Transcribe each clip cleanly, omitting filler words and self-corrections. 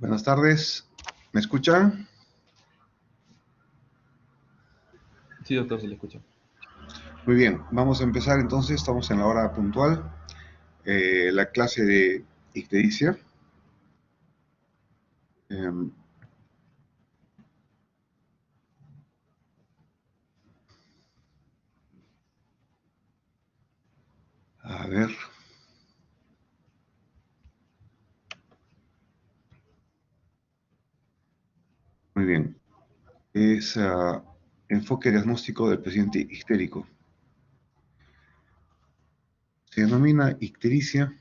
Buenas tardes, ¿me escuchan? Sí, doctor, se le escucha. Muy bien, vamos a empezar entonces, estamos en la hora puntual, la clase de ictericia. A ver. Muy bien, es enfoque diagnóstico del paciente ictérico. Se denomina ictericia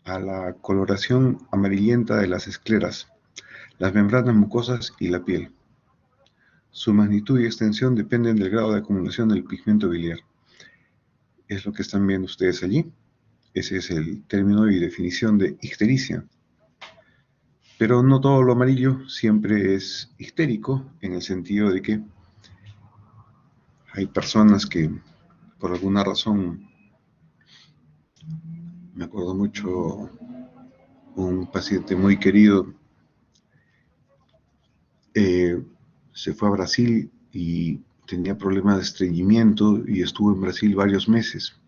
a la coloración amarillenta de las escleras, las membranas mucosas y la piel. Su magnitud y extensión dependen del grado de acumulación del pigmento biliar. Es lo que están viendo ustedes allí. Ese es el término y definición de ictericia. Pero no todo lo amarillo siempre es ictérico, en el sentido de que hay personas que, por alguna razón, me acuerdo mucho, un paciente muy querido se fue a Brasil y tenía problemas de estreñimiento y estuvo en Brasil varios meses.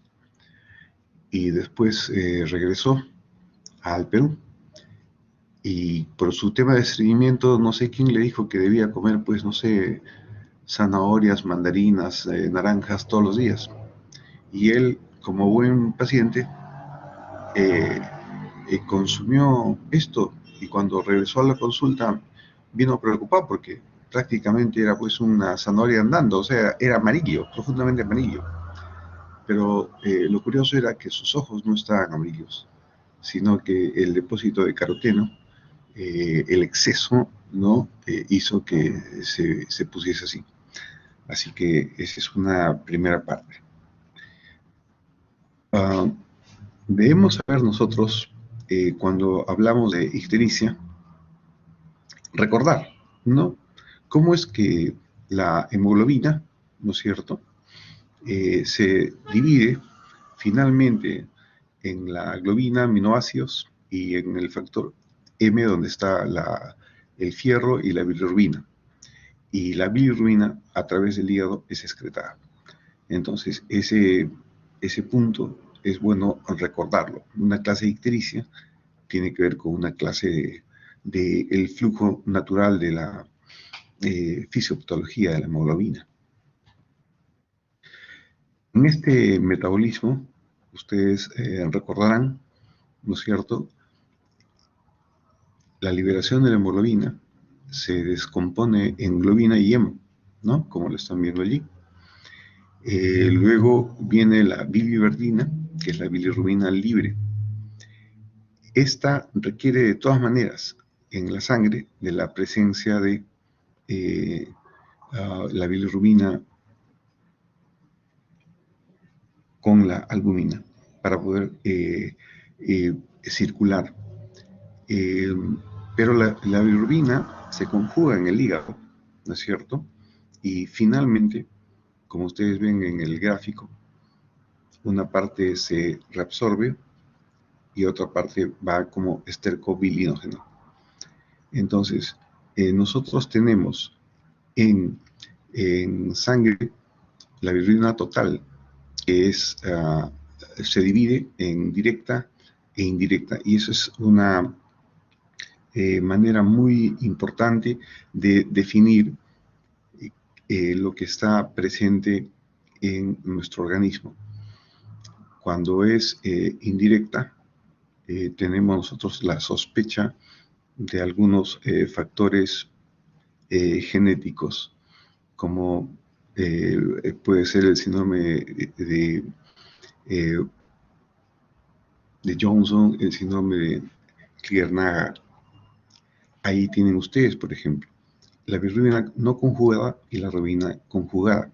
Y después regresó al Perú. Y por su tema de estreñimiento, no sé quién le dijo que debía comer, pues, no sé, zanahorias, mandarinas, naranjas todos los días. Y él, como buen paciente, consumió esto y cuando regresó a la consulta vino preocupado porque prácticamente era pues una zanahoria andando, o sea, era amarillo, profundamente amarillo. Pero lo curioso era que sus ojos no estaban amarillos, sino que el depósito de caroteno, el exceso, ¿no? Hizo que se pusiese así. Así que esa es una primera parte. Debemos saber nosotros, cuando hablamos de ictericia, recordar, ¿no? Cómo es que la hemoglobina, ¿no es cierto?, se divide finalmente en la globina, aminoácidos, y en el factor M, donde está el fierro y la bilirrubina. Y la bilirrubina, a través del hígado, es excretada. Entonces, ese punto es bueno recordarlo. Una clase de ictericia tiene que ver con una clase de el flujo natural de la fisiopatología de la hemoglobina. En este metabolismo, ustedes recordarán, ¿no es cierto?, la liberación de la hemoglobina se descompone en globina y hemo, ¿no?, como lo están viendo allí. Luego viene la biliverdina, que es la bilirrubina libre. Esta requiere de todas maneras en la sangre de la presencia de la bilirrubina con la albumina para poder circular. Pero la bilirrubina se conjuga en el hígado, ¿no es cierto? Y finalmente, como ustedes ven en el gráfico, una parte se reabsorbe y otra parte va como estercobilinógeno. Entonces, nosotros tenemos en sangre la bilirrubina total, que se divide en directa e indirecta, y eso es una manera muy importante de definir lo que está presente en nuestro organismo. Cuando es indirecta, tenemos nosotros la sospecha de algunos factores genéticos, como puede ser el síndrome de Johnson, el síndrome de Klier-Nagar. Ahí tienen ustedes, por ejemplo, la bilirrubina no conjugada y la rubina conjugada,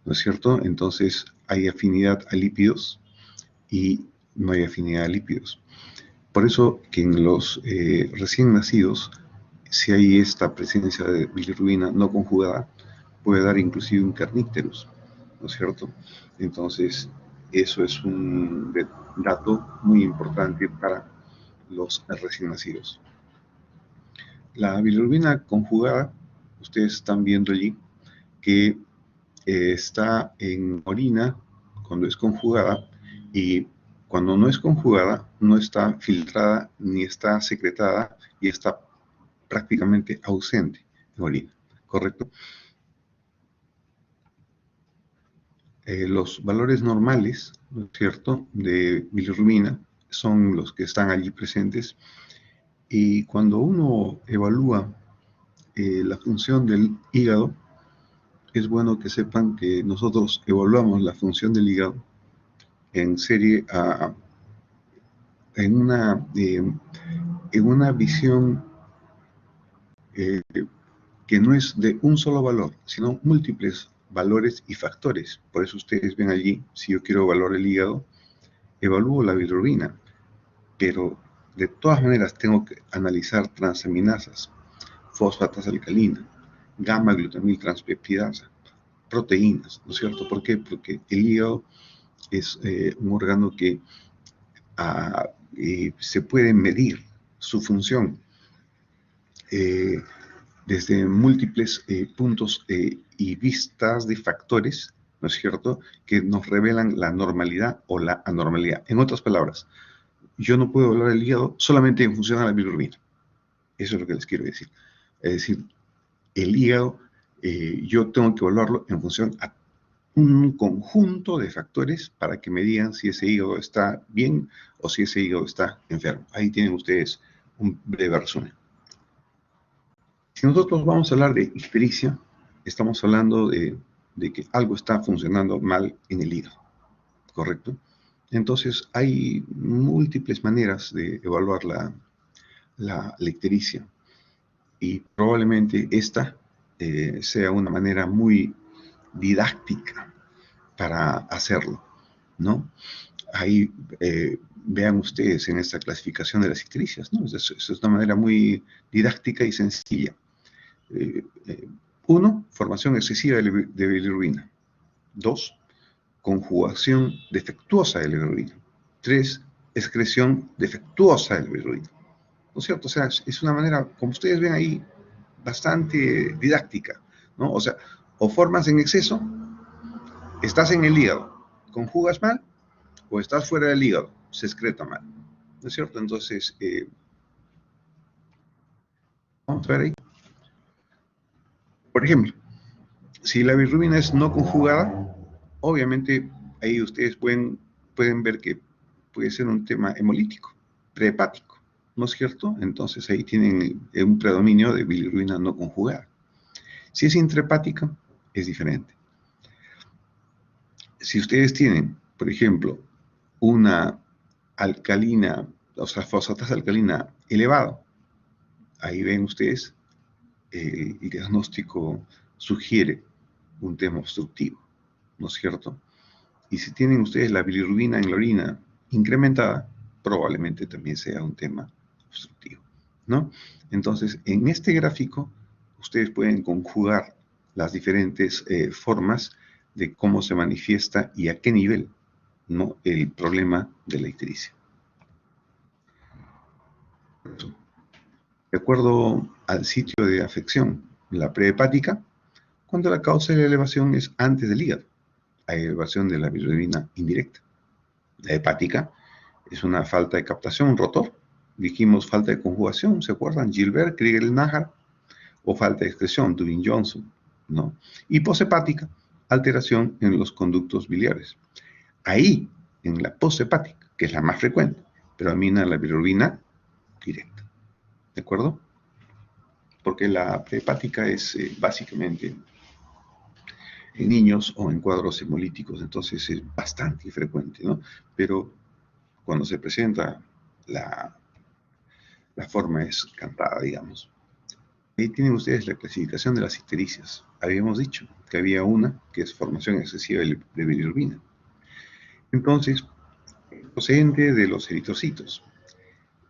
¿no es cierto? Entonces hay afinidad a lípidos y no hay afinidad a lípidos. Por eso que en los recién nacidos, si hay esta presencia de bilirrubina no conjugada, puede dar inclusive un kernicterus, ¿no es cierto? Entonces, eso es un dato muy importante para los recién nacidos. La bilirrubina conjugada, ustedes están viendo allí que está en orina cuando es conjugada, y cuando no es conjugada no está filtrada ni está secretada y está prácticamente ausente en orina, ¿correcto? Los valores normales, ¿no es cierto?, de bilirrubina son los que están allí presentes, y cuando uno evalúa la función del hígado, es bueno que sepan que nosotros evaluamos la función del hígado en serie en una visión eh, que no es de un solo valor, sino múltiples valores y factores. Por eso ustedes ven allí, si yo quiero evaluar el hígado, evalúo la bilirrubina, pero de todas maneras tengo que analizar transaminasas, fosfatasa alcalina, gamma-glutamiltranspeptidasa, proteínas, ¿no es cierto? ¿Por qué? Porque el hígado es un órgano que se puede medir su función eh, desde múltiples puntos y vistas de factores, ¿no es cierto?, que nos revelan la normalidad o la anormalidad. En otras palabras, yo no puedo evaluar el hígado solamente en función a la bilirrubina. Eso es lo que les quiero decir. Es decir, el hígado yo tengo que evaluarlo en función a un conjunto de factores para que me digan si ese hígado está bien o si ese hígado está enfermo. Ahí tienen ustedes un breve resumen. Si nosotros vamos a hablar de ictericia, estamos hablando de que algo está funcionando mal en el hígado, ¿correcto? Entonces hay múltiples maneras de evaluar la ictericia, y probablemente esta sea una manera muy didáctica para hacerlo, ¿no? Ahí vean ustedes en esta clasificación de las ictericias, ¿no? Es una manera muy didáctica y sencilla. 1. Formación excesiva de bilirrubina. 2. Conjugación defectuosa de la bilirrubina. 3. Excreción defectuosa de la bilirrubina. ¿No es cierto? O sea, es una manera, como ustedes ven ahí, bastante didáctica, ¿no? O sea, o formas en exceso, estás en el hígado, conjugas mal, o estás fuera del hígado, se excreta mal, ¿no es cierto? Entonces, vamos a ver ahí. Por ejemplo, si la bilirrubina es no conjugada, obviamente ahí ustedes pueden ver que puede ser un tema hemolítico, prehepático, ¿no es cierto? Entonces ahí tienen un predominio de bilirrubina no conjugada. Si es intrahepática, es diferente. Si ustedes tienen, por ejemplo, una alcalina, o sea, fosfatasa alcalina elevado, ahí ven ustedes, el diagnóstico sugiere un tema obstructivo, ¿no es cierto? Y si tienen ustedes la bilirrubina en la orina incrementada, probablemente también sea un tema obstructivo, ¿no? Entonces, en este gráfico, ustedes pueden conjugar las diferentes formas de cómo se manifiesta y a qué nivel, ¿no?, el problema de la ictericia. De acuerdo al sitio de afección, la prehepática, cuando la causa de la elevación es antes del hígado, hay elevación de la bilirrubina indirecta. La hepática es una falta de captación, un rotor. Dijimos falta de conjugación, ¿se acuerdan? Gilbert, Kriegel-Najar, o falta de excreción, Dubin-Johnson, ¿no? Y poshepática, alteración en los conductos biliares. Ahí, en la poshepática, que es la más frecuente, predomina la bilirrubina directa, ¿de acuerdo? Porque la prehepática es básicamente en niños o en cuadros hemolíticos, entonces es bastante frecuente, ¿no? Pero cuando se presenta la forma es cantada, digamos. Ahí tienen ustedes la clasificación de las ictericias. Habíamos dicho que había una que es formación excesiva de bilirrubina. Entonces, procedente de los eritrocitos,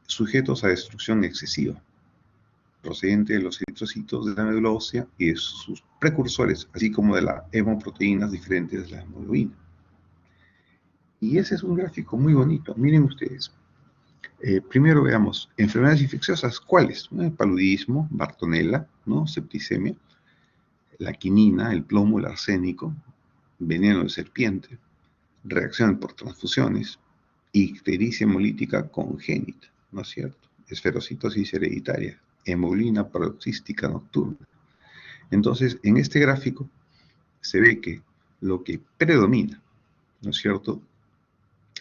sujetos a destrucción excesiva, procedente de los eritrocitos de la médula ósea y de sus precursores, así como de las hemoproteínas diferentes de la hemoglobina. Y ese es un gráfico muy bonito. Miren ustedes, Primero veamos, enfermedades infecciosas, ¿cuáles? Paludismo, Bartonella, ¿no? Septicemia, la quinina, el plomo, el arsénico, veneno de serpiente, reacción por transfusiones, ictericia hemolítica congénita, ¿no es cierto? Esferocitosis hereditaria, hemoglobina paroxística nocturna. Entonces, en este gráfico se ve que lo que predomina, ¿no es cierto?,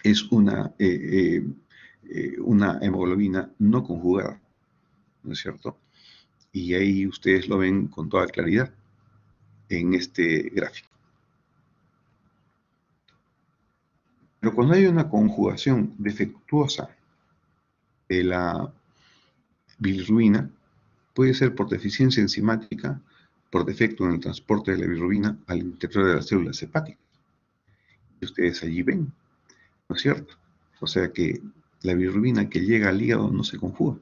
es una hemoglobina no conjugada, ¿no es cierto? Y ahí ustedes lo ven con toda claridad en este gráfico. Pero cuando hay una conjugación defectuosa de la bilirrubina, puede ser por deficiencia enzimática, por defecto en el transporte de la bilirrubina al interior de las células hepáticas. Y ustedes allí ven, ¿no es cierto? O sea que la bilirrubina que llega al hígado no se conjuga.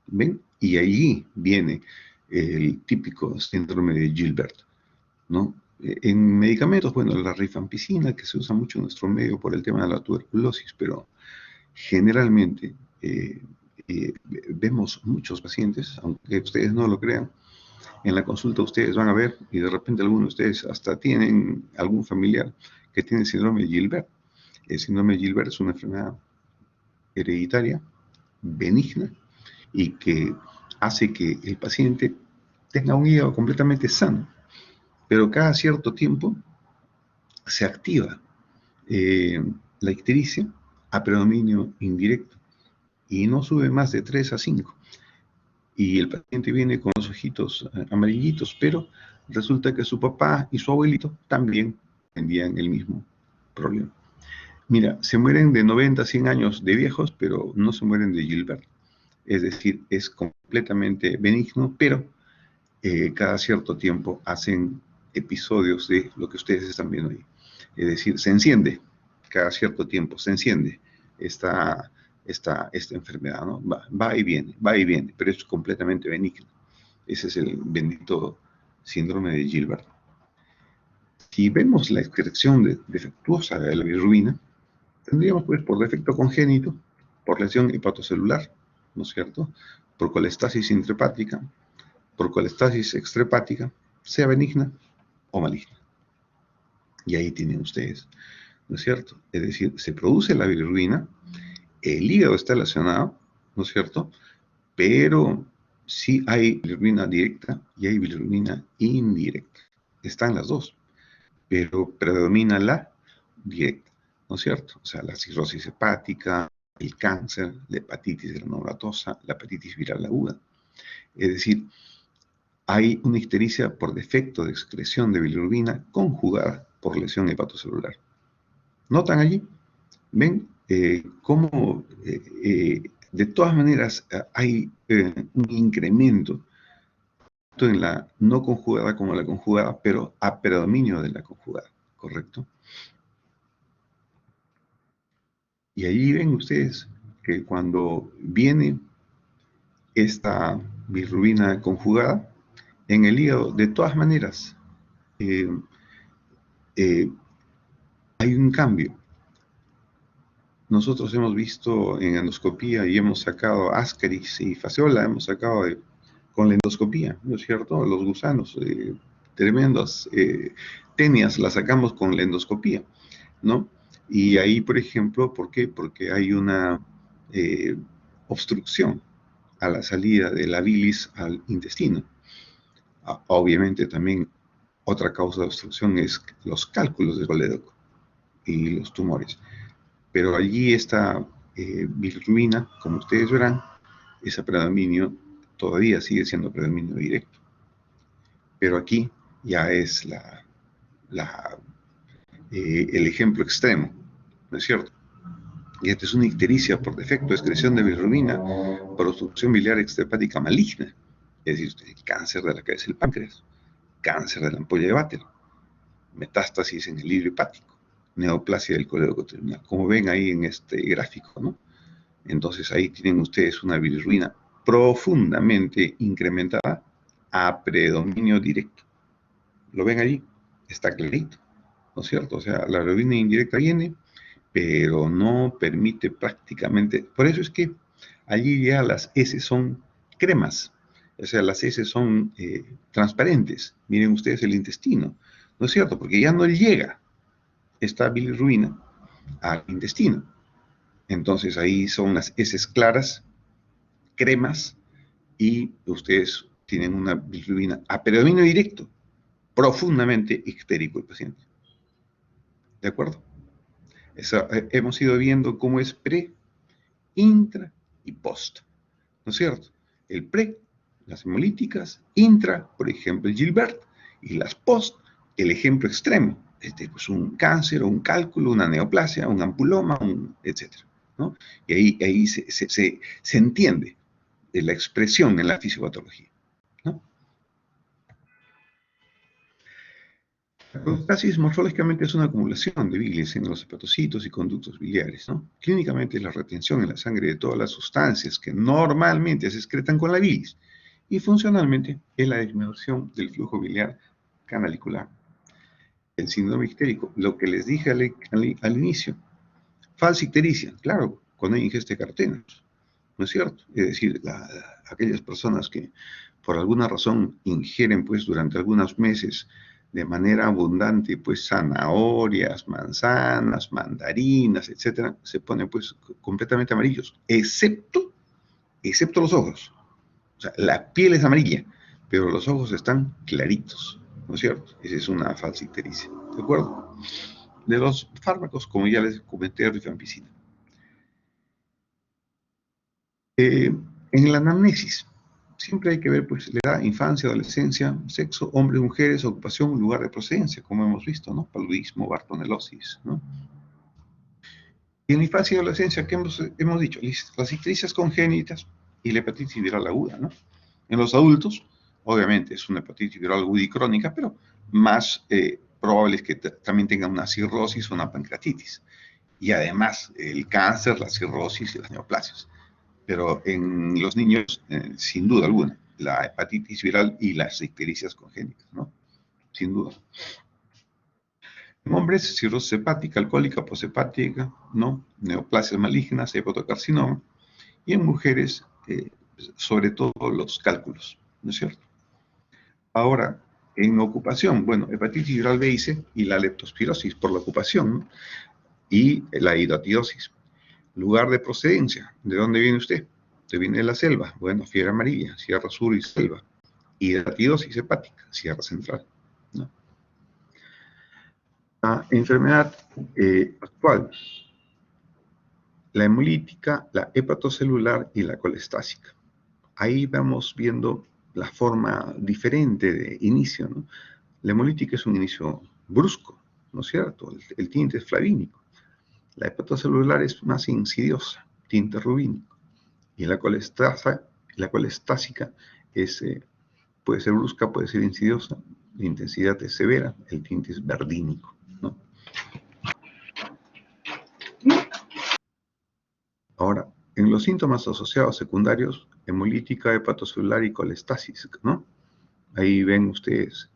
¿Ven? Y allí viene el típico síndrome de Gilbert, ¿no? En medicamentos, bueno, la rifampicina, que se usa mucho en nuestro medio por el tema de la tuberculosis, pero generalmente vemos muchos pacientes, aunque ustedes no lo crean, en la consulta ustedes van a ver, y de repente algunos de ustedes hasta tienen algún familiar que tiene síndrome de Gilbert. El síndrome de Gilbert es una enfermedad hereditaria, benigna, y que hace que el paciente tenga un hígado completamente sano, pero cada cierto tiempo se activa la ictericia a predominio indirecto y no sube más de 3 a 5. Y el paciente viene con los ojitos amarillitos, pero resulta que su papá y su abuelito también tenían el mismo problema. Mira, se mueren de 90 a 100 años de viejos, pero no se mueren de Gilbert. Es decir, es completamente benigno, pero cada cierto tiempo hacen episodios de lo que ustedes están viendo ahí. Es decir, se enciende, cada cierto tiempo se enciende esta enfermedad, ¿no? Va y viene, pero es completamente benigno. Ese es el bendito síndrome de Gilbert. Si vemos la excreción defectuosa de la bilirrubina, tendríamos pues por defecto congénito, por lesión hepatocelular, ¿no es cierto?, por colestasis intrahepática, por colestasis extrahepática, sea benigna o maligna. Y ahí tienen ustedes, ¿no es cierto? Es decir, se produce la bilirrubina, el hígado está lesionado, ¿no es cierto?, pero sí hay bilirrubina directa y hay bilirrubina indirecta. Están las dos, pero predomina la directa, ¿no es cierto? O sea, la cirrosis hepática, el cáncer, la hepatitis granulomatosa, la hepatitis viral aguda. Es decir, hay una ictericia por defecto de excreción de bilirrubina conjugada por lesión hepatocelular. ¿Notan allí? ¿Ven cómo de todas maneras hay un incremento tanto en la no conjugada como en la conjugada, pero a predominio de la conjugada, ¿correcto? Y allí ven ustedes que cuando viene esta bilirrubina conjugada, en el hígado, de todas maneras, hay un cambio. Nosotros hemos visto en endoscopía y hemos sacado ascaris y fasciola, hemos sacado con la endoscopía, ¿no es cierto? Los gusanos, tremendas tenias, las sacamos con la endoscopía, ¿no? Y ahí, por ejemplo, ¿por qué? Porque hay una obstrucción a la salida de la bilis al intestino. Obviamente también otra causa de obstrucción es los cálculos del colédoco y los tumores. Pero allí esta bilirrubina, como ustedes verán, ese predominio todavía sigue siendo predominio directo. Pero aquí ya es el ejemplo extremo, ¿no es cierto? Y esta es una ictericia por defecto, excreción de bilirrubina por obstrucción biliar extrahepática maligna, es decir, cáncer de la cabeza del páncreas, cáncer de la ampolla de Vatel, metástasis en el hilo hepático, neoplasia del colédoco terminal, como ven ahí en este gráfico, ¿no? Entonces ahí tienen ustedes una bilirrubina profundamente incrementada a predominio directo. ¿Lo ven allí? Está clarito, ¿no es cierto? O sea, la bilirrubina indirecta viene, pero no permite prácticamente, por eso es que allí ya las heces son cremas, o sea, las heces son transparentes. Miren ustedes el intestino, ¿no es cierto? Porque ya no llega esta bilirrubina al intestino. Entonces ahí son las heces claras, cremas, y ustedes tienen una bilirrubina a predominio directo, profundamente ictérico el paciente. ¿De acuerdo? Eso, hemos ido viendo cómo es pre, intra y post, ¿no es cierto? El pre, las hemolíticas, intra, por ejemplo, el Gilbert, y las post, el ejemplo extremo, pues un cáncer, un cálculo, una neoplasia, un ampuloma, etc. ¿no? Y ahí se entiende la expresión en la fisiopatología, ¿no? La colostasis morfológicamente es una acumulación de bilis en los hepatocitos y conductos biliares, ¿no? Clínicamente es la retención en la sangre de todas las sustancias que normalmente se excretan con la bilis, y funcionalmente es la disminución del flujo biliar canalicular. El síndrome ictérico, lo que les dije al inicio, falsa ictericia, claro, cuando hay ingesta de carotenos, ¿no es cierto? Es decir, aquellas personas que por alguna razón ingieren pues durante algunos meses de manera abundante pues zanahorias, manzanas, mandarinas, etcétera, se ponen pues completamente amarillos, excepto los ojos. O sea, la piel es amarilla, pero los ojos están claritos, ¿no es cierto? Esa es una falsa ictericia, ¿de acuerdo? De los fármacos, como ya les comenté, rifampicina. En la anamnesis, siempre hay que ver pues la edad, infancia, adolescencia, sexo, hombres, mujeres, ocupación, lugar de procedencia, como hemos visto, ¿no? Paludismo, bartonelosis, ¿no? Y en la infancia y adolescencia, ¿qué hemos dicho? Las ictericias congénitas y la hepatitis viral aguda, ¿no? En los adultos, obviamente, es una hepatitis viral aguda y crónica, pero más probable es que también tengan una cirrosis o una pancreatitis. Y además, el cáncer, la cirrosis y las neoplasias. Pero en los niños, sin duda alguna, la hepatitis viral y las ictericias congénitas, ¿no? Sin duda. En hombres, cirrosis hepática, alcohólica, poshepática, ¿no? Neoplasias malignas, hepatocarcinoma. Y en mujeres, sobre todo los cálculos, ¿no es cierto? Ahora, en ocupación, bueno, hepatitis viral B y C y la leptospirosis por la ocupación, ¿no? Y la hidatidosis. Lugar de procedencia, ¿de dónde viene usted? Usted viene de la selva, bueno, fiebre amarilla, Sierra Sur y selva. Hidatidosis hepática, Sierra Central, ¿no? La enfermedad actual, la hemolítica, la hepatocelular y la colestásica. Ahí vamos viendo la forma diferente de inicio, ¿no? La hemolítica es un inicio brusco, ¿no es cierto? El tinte es flavínico. La hepatocelular es más insidiosa, tinte rubínico. Y la colestásica es, puede ser brusca, puede ser insidiosa, la intensidad es severa, el tinte es verdínico, ¿no? Ahora, en los síntomas asociados secundarios, hemolítica, hepatocelular y colestásica, ¿no? Ahí ven ustedes,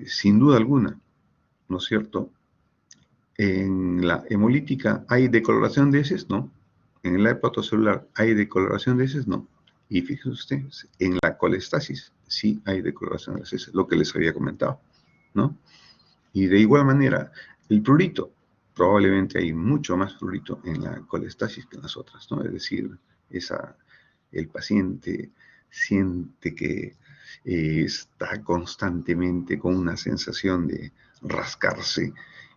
sin duda alguna, ¿no es cierto? En la hemolítica hay decoloración de heces, ¿no? En la hepatocelular hay decoloración de heces, ¿no? Y fíjense ustedes, en la colestasis sí hay decoloración de las heces, lo que les había comentado, ¿no? Y de igual manera, el prurito, probablemente hay mucho más prurito en la colestasis que en las otras, ¿no? Es decir, el paciente siente que está constantemente con una sensación de rascarse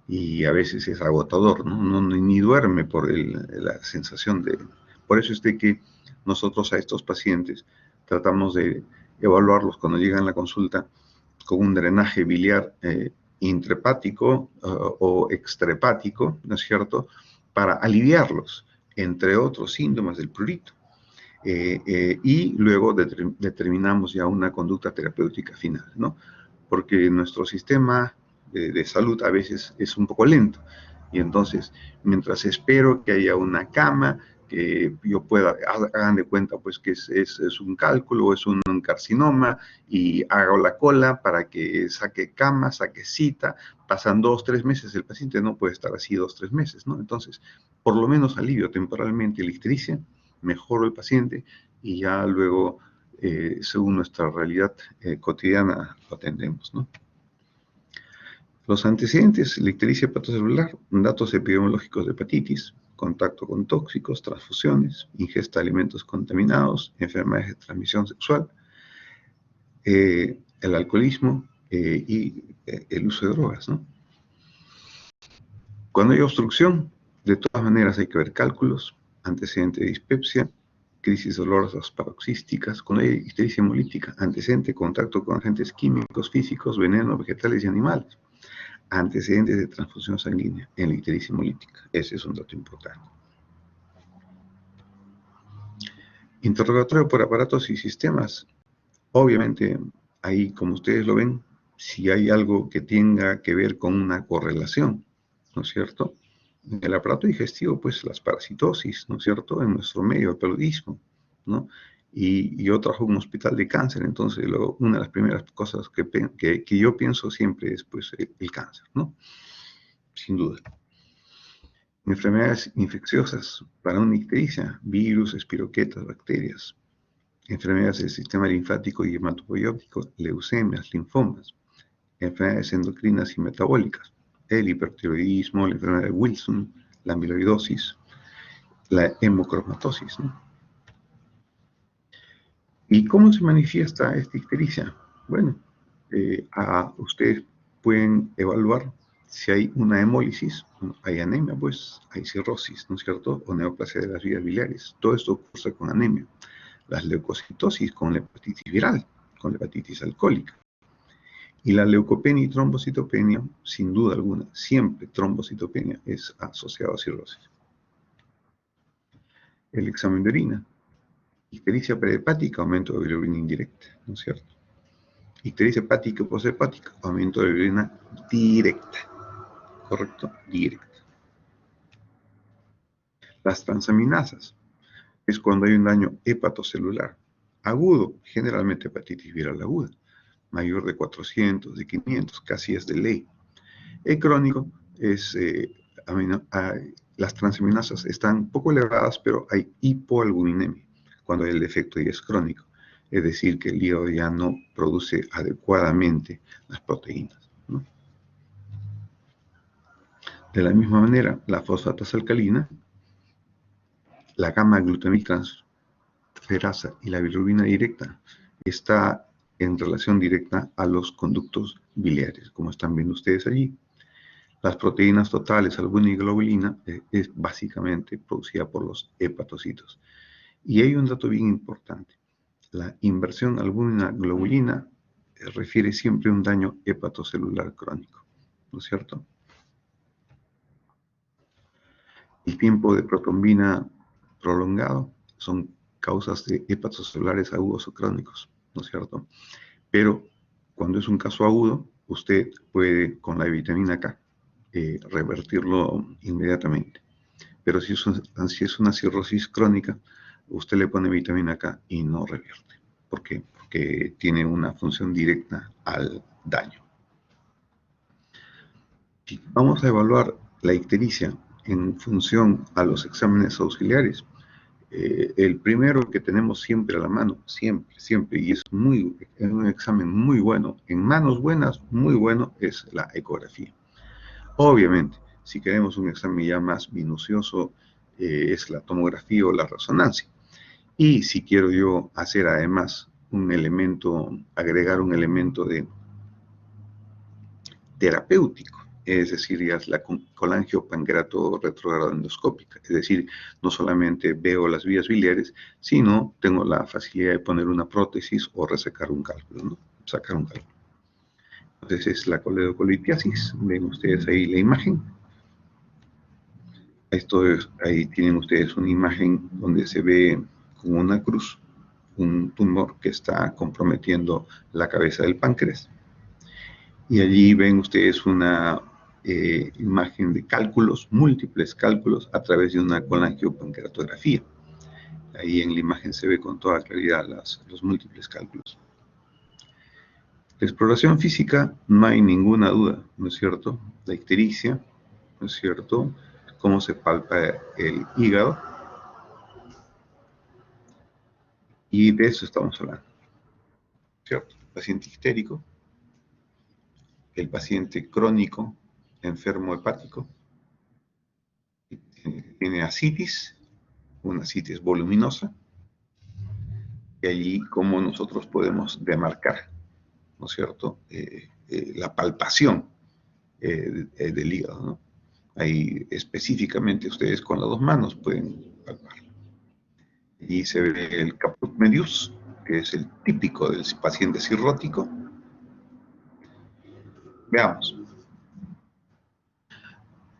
y a veces es agotador, ¿no? Ni duerme por la sensación de... Por eso es de que nosotros a estos pacientes tratamos de evaluarlos cuando llegan a la consulta con un drenaje biliar intrahepático o extrahepático, ¿no es cierto?, para aliviarlos, entre otros síntomas del prurito. Y luego determinamos ya una conducta terapéutica final, ¿no? Porque nuestro sistema de salud a veces es un poco lento. Y entonces, mientras espero que haya una cama, que yo pueda, hagan de cuenta pues que es un cálculo, es un carcinoma, y hago la cola para que saque cama, saque cita, pasan 2, 3 meses, el paciente no puede estar así 2, 3 meses, ¿no? Entonces, por lo menos alivio temporalmente la ictericia, mejoro el paciente y ya luego, según nuestra realidad cotidiana, lo atendemos, ¿no? Los antecedentes, la ictericia hepatocelular, datos epidemiológicos de hepatitis, contacto con tóxicos, transfusiones, ingesta de alimentos contaminados, enfermedades de transmisión sexual, el alcoholismo y el uso de drogas, ¿no? Cuando hay obstrucción, de todas maneras hay que ver cálculos, antecedente de dispepsia, crisis dolorosas paroxísticas. Cuando hay ictericia hemolítica, antecedente contacto con agentes químicos, físicos, venenos, vegetales y animales. Antecedentes de transfusión sanguínea en la ictericia hemolítica. Ese es un dato importante. Interrogatorio por aparatos y sistemas. Obviamente, ahí, como ustedes lo ven, si hay algo que tenga que ver con una correlación, ¿no es cierto? En el aparato digestivo, pues las parasitosis, ¿no es cierto? En nuestro medio, el paludismo, ¿no? Y yo trabajo en un hospital de cáncer, entonces una de las primeras cosas que yo pienso siempre es pues el cáncer, ¿no? Sin duda. Enfermedades infecciosas para una ictericia, virus, espiroquetas, bacterias. Enfermedades del sistema linfático y hematopoyético, leucemias, linfomas. Enfermedades endocrinas y metabólicas, el hipertiroidismo, la enfermedad de Wilson, la amiloidosis, la hemocromatosis, ¿no? ¿Y cómo se manifiesta esta ictericia? Bueno, ustedes pueden evaluar si hay una hemólisis, hay anemia, pues hay cirrosis, ¿no es cierto? O neoplasia de las vías biliares. Todo esto ocurre con anemia. Las leucocitosis con la hepatitis viral, con la hepatitis alcohólica. Y la leucopenia y trombocitopenia, sin duda alguna, siempre trombocitopenia es asociado a cirrosis. El examen de orina. Ictericia prehepática, aumento de bilirrubina indirecta, ¿no es cierto? Ictericia hepática o poshepática, aumento de bilirrubina directa, ¿correcto? Directa. Las transaminasas es cuando hay un daño hepatocelular agudo, generalmente hepatitis viral aguda, mayor de 400, de 500, casi es de ley. El crónico es, las transaminasas están poco elevadas, pero hay hipoalbuminemia, cuando el efecto ya es crónico. Es decir, que el hígado ya no produce adecuadamente las proteínas, ¿no? De la misma manera, la fosfatasa alcalina, la gamma-glutamiltransferasa y la bilirrubina directa está en relación directa a los conductos biliares, como están viendo ustedes allí. Las proteínas totales, albúmina y globulina, es básicamente producida por los hepatocitos. Y hay un dato bien importante. La inversión albúmina-globulina refiere siempre a un daño hepatocelular crónico, ¿no es cierto? El tiempo de protrombina prolongado son causas de hepatocelulares agudos o crónicos, ¿no es cierto? Pero cuando es un caso agudo, usted puede, con la vitamina K, revertirlo inmediatamente. Pero si es una cirrosis crónica, usted le pone vitamina K y no revierte. ¿Por qué? Porque tiene una función directa al daño. Si vamos a evaluar la ictericia en función a los exámenes auxiliares, el primero que tenemos siempre a la mano, siempre, y es un examen muy bueno, en manos buenas, muy bueno, es la ecografía. Obviamente, si queremos un examen ya más minucioso, es la tomografía o la resonancia. Y si quiero yo hacer además agregar un elemento de terapéutico, es decir, ya es la colangiopancreato retrógrado endoscópica, es decir, no solamente veo las vías biliares, sino tengo la facilidad de poner una prótesis o resecar un cálculo, ¿no? Sacar un cálculo. Entonces es la coledocolitiasis, ven ustedes ahí la imagen. Ahí tienen ustedes una imagen donde se ve como una cruz, un tumor que está comprometiendo la cabeza del páncreas. Y allí ven ustedes una imagen de cálculos, múltiples cálculos, a través de una colangiopancreatografía. Ahí en la imagen se ve con toda claridad los múltiples cálculos. La exploración física, no hay ninguna duda, ¿no es cierto? La ictericia, ¿no es cierto? Cómo se palpa el hígado. Y de eso estamos hablando, ¿cierto? El paciente ictérico, el paciente crónico, enfermo hepático, tiene ascitis, una ascitis voluminosa, y allí cómo nosotros podemos demarcar, ¿no es cierto?, la palpación del hígado, ¿no? Ahí específicamente ustedes con las dos manos pueden palpar. Y se ve el caput medius, que es el típico del paciente cirrótico. Veamos.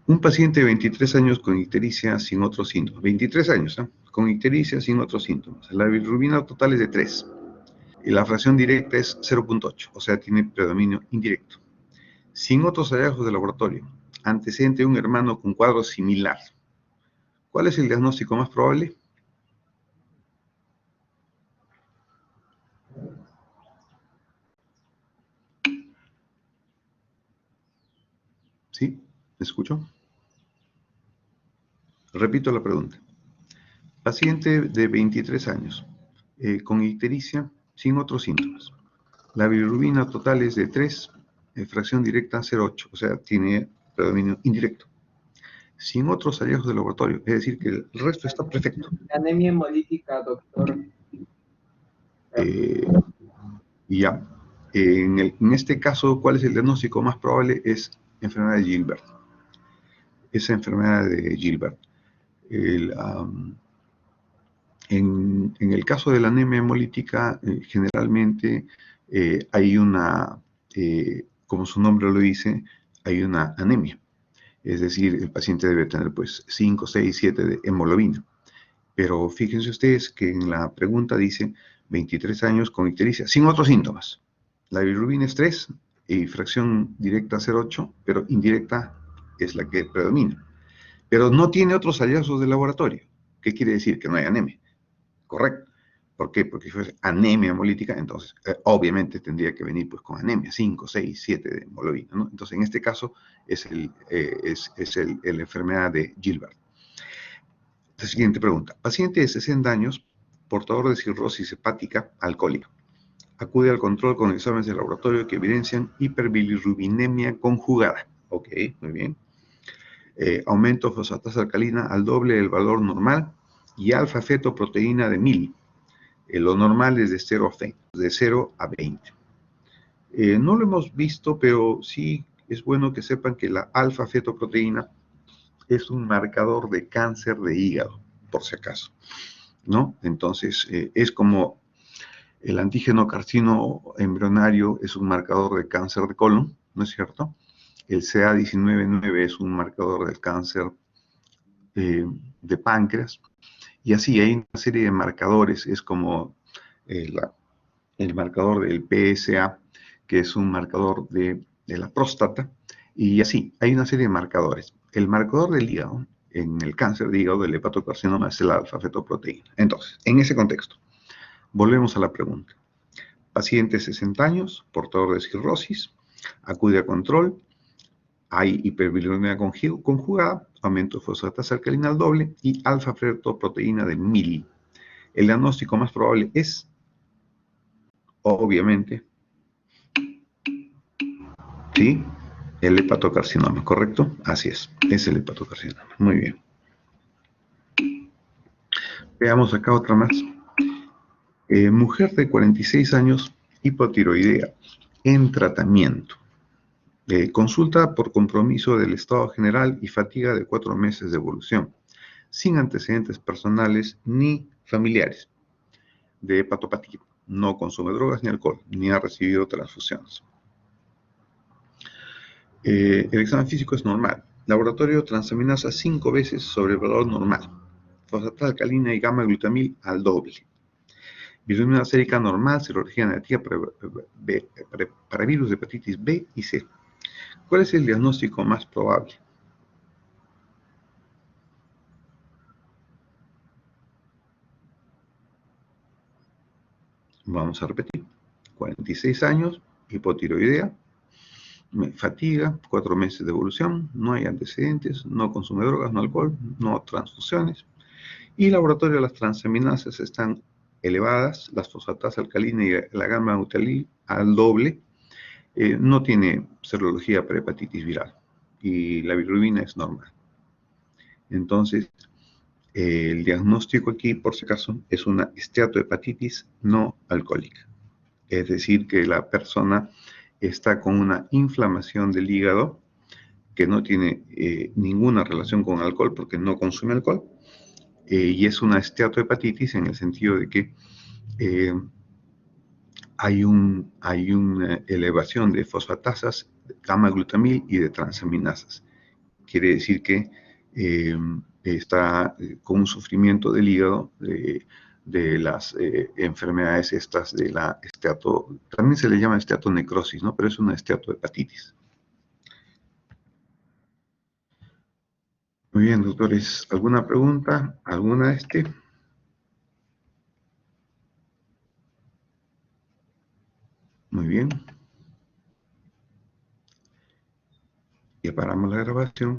Un paciente de 23 años con ictericia sin otros síntomas. 23 años, ¿eh? Con ictericia sin otros síntomas. La bilirrubina total es de 3. Y la fracción directa es 0.8, o sea, tiene predominio indirecto. Sin otros hallazgos de laboratorio. Antecedente de un hermano con cuadro similar. ¿Cuál es el diagnóstico más probable? ¿Sí? ¿Me escucho? Repito la pregunta. Paciente de 23 años, con ictericia sin otros síntomas. La bilirrubina total es de 3, fracción directa 0.8, o sea, tiene predominio indirecto. Sin otros hallazgos de laboratorio, es decir, que el resto está perfecto. Anemia hemolítica, doctor. Ya. En este caso, ¿cuál es el diagnóstico más probable? Es enfermedad de Gilbert. Esa enfermedad de Gilbert. En el caso de la anemia hemolítica, generalmente hay una, como su nombre lo dice, hay una anemia. Es decir, el paciente debe tener pues 5, 6, 7 de hemoglobina. Pero fíjense ustedes que en la pregunta dice 23 años con ictericia, sin otros síntomas. La bilirrubina es 3 y fracción directa 0.8, pero indirecta es la que predomina. Pero no tiene otros hallazgos de laboratorio. ¿Qué quiere decir? Que no hay anemia. Correcto. ¿Por qué? Porque si fuese anemia hemolítica, entonces obviamente tendría que venir pues con anemia, 5, 6, 7 de hemoglobina, ¿no? Entonces en este caso es la enfermedad de Gilbert. La siguiente pregunta. Paciente de 60 años, portador de cirrosis hepática alcohólica. Acude al control con exámenes de laboratorio que evidencian hiperbilirrubinemia conjugada. Ok, muy bien. Aumento fosfatasa alcalina al doble del valor normal y alfa-fetoproteína de 1000. Lo normal es de 0 a 20. No lo hemos visto, pero sí es bueno que sepan que la alfa-fetoproteína es un marcador de cáncer de hígado, por si acaso, ¿no? Entonces, es como el antígeno carcino embrionario es un marcador de cáncer de colon, ¿no es cierto? El CA19-9 es un marcador del cáncer de páncreas, y así hay una serie de marcadores, es como el marcador del PSA, que es un marcador de la próstata, y así, hay una serie de marcadores. El marcador del hígado, en el cáncer de hígado, del hepatocarcinoma, es el alfa-fetoproteína. Entonces, en ese contexto, volvemos a la pregunta. Paciente de 60 años, portador de cirrosis, acude a control, hay hiperbilirubinemia conjugada, aumento de fosfatasa alcalina al doble y alfa-fetoproteína de 1000. El diagnóstico más probable es, obviamente, ¿sí?, el hepatocarcinoma, ¿correcto? Así es el hepatocarcinoma. Muy bien. Veamos acá otra más. Mujer de 46 años, hipotiroidea, en tratamiento. Consulta por compromiso del estado general y fatiga de 4 meses de evolución, sin antecedentes personales ni familiares de hepatopatía. No consume drogas ni alcohol, ni ha recibido transfusiones. El examen físico es normal. Laboratorio transaminasa 5 veces sobre el valor normal. Fosfatasa alcalina y gamma-glutamil al doble. Bilirrubina sérica normal, serología negativa para virus de hepatitis B y C. ¿Cuál es el diagnóstico más probable? Vamos a repetir. 46 años, hipotiroidea, fatiga, 4 meses de evolución, no hay antecedentes, no consume drogas, no alcohol, no transfusiones. Y laboratorio de las transaminasas están elevadas, las fosfatasa alcalina y la gamma utilil al doble. No tiene serología para hepatitis viral y la bilirrubina es normal. Entonces, el diagnóstico aquí, por si acaso, es una esteatohepatitis no alcohólica. Es decir, que la persona está con una inflamación del hígado que no tiene ninguna relación con alcohol porque no consume alcohol, y es una esteatohepatitis en el sentido de que hay una elevación de fosfatasas, gamma-glutamil y de transaminasas. Quiere decir que está con un sufrimiento del hígado de las enfermedades estas de la también se le llama esteatonecrosis, ¿no? Pero es una esteatohepatitis. Muy bien, doctores. ¿Alguna pregunta? ¿Alguna de este? Muy bien. Ya paramos la grabación.